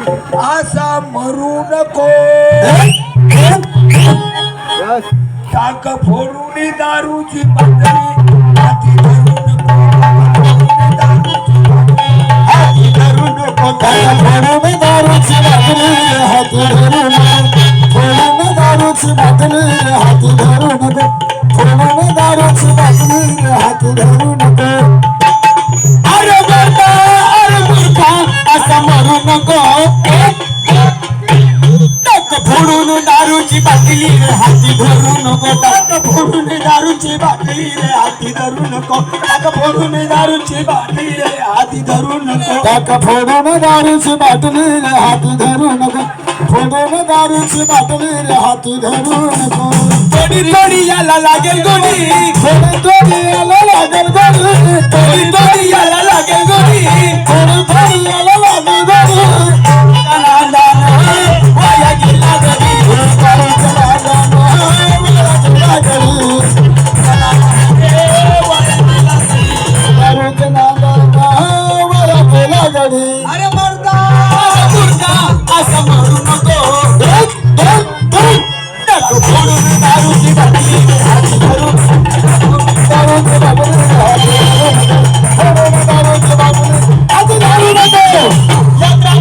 असा मरू नको टाक फोडून दारूची बाटली हाती धरू नको हाती धरू नको फोडून दारूची बाटली हाती धरू नको फोडून दारूची बाटली हाती धरू नको फोडून दारूची बाटली हाती धरू नको अरे मूर्खा असं मरू नको टाक फोडून दारूची बाटली हाती धरू नको टाक फोडून दारूची बाटली रे हाती धरू नको टाक फोडून दारूची बाटली रे हाती धरू नको टाक फोडून दारूची बाटली रे हाती धरू नको फोडून दारूची बाटली रे हाती धरू नको थोडी थोडी याला लागेल गोडी थोडी थोडी याला लागेल गोडी थोडी थोडी याला लागेल गोडी थोडी थोडी याला लागेल गोडी वाया गेला गडी करायचं लागायला वाया गेला दारूच्या नादाला वाया गेला गडी अरे मर्दा मुर्गा असं म्हणू नको टाक फोडून दारूची बाटली हाती धरू दारूची बाटली हाती धरू नको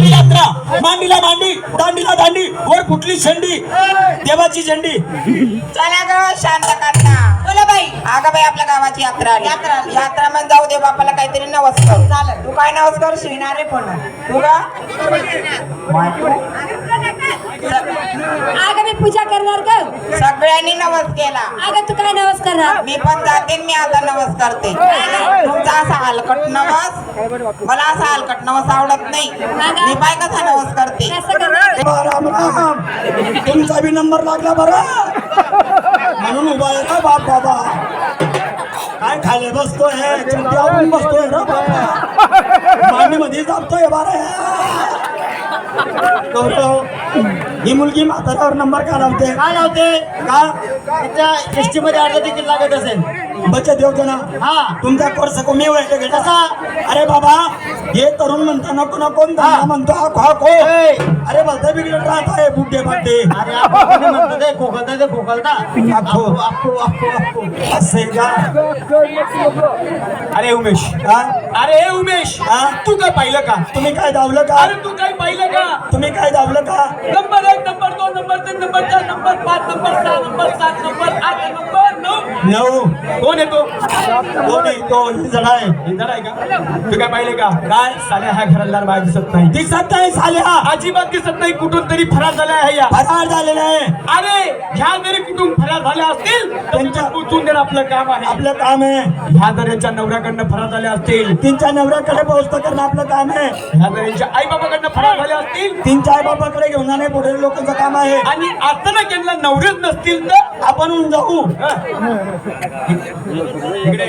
यात्रा मांडीला मांडी दांडीला दांडी वर कुठली झेंडी देवाची झेंडी चला ग शांत करता बोला बाई अगं बाई आपल्या गावाची यात्रा आली यात्रा मध्ये जाऊ दे बापाला काहीतरी नवस कर चालेल तू काय नवस कर शिवणार रे पण तू का अगं मी पूजा करणार ग सगळ्यांनी नवस केला अगं तू काय नवस करणार मी पण जाते मी आता नवस करते तुमचा असा हलकट नवस मला असा हलकट नवस आवडत नाही मी पाय कसा नवस करते कसं करणार राम राम तुमचा बी नंबर लागला बरं म्हणून उभा आहे ना बाप बाबा काय खायला बसतोय चड्डी आपण बसतोय ना बाबा मांडी मध्ये जातोय बारा गौरव ही मुलगी म्हाताऱ्यावर नंबर का लावते का त्या एसटी मध्ये अर्धा तिकीट लागत असेल बचत योजना हा तुमचा कोर्स कमी वेळ कसा अरे बाबा हे तरुण म्हणता नको नको म्हणतो हा खो खो अरे भलता बिघडत राहत आहे बुड्ढे बाड्डे अरे आपण म्हणतो ते खोकलता ते खोकलता अख्खो. अप्पू असं आहे का अरे उमेश हा? अरे उमेश हा? तू काय पाहिलं का तुम्ही काय धावलं का अरे तू काय पाहिलं का तुम्ही काय धावलं का number 1 number 2 number 3 number 4 number 5 number 6 number 7 number 8 number 9 नऊ कोण येतो दोन्ही तो ही जण आहे हे जरा आहे का तू काय पाहिले का काय साल्या हा घरादार बाहेर दिसत नाही दिसत नाही साल्या अजिबात दिसत नाही कुठून तरी फरार झाल्या आहे या फरार झालेला आहे अरे ह्या जरी कुठून फरार झाल्या असतील त्यांच्या पोचून देणं आपलं काम आहे आपलं काम आहे ह्या जर यांच्या नवऱ्याकडनं फरार झाल्या असतील तीनच्या नवऱ्याकडे पोहोचतं करणं आपलं काम आहे ह्या जर यांच्या आई बाबाकडनं फरार झाल्या असतील तीनच्या आई बाबाकडे घेऊन जाणे पुढे लोकांचं काम आहे आणि अचानक यांना नवरेच नसतील तर आपण जाऊ इकडे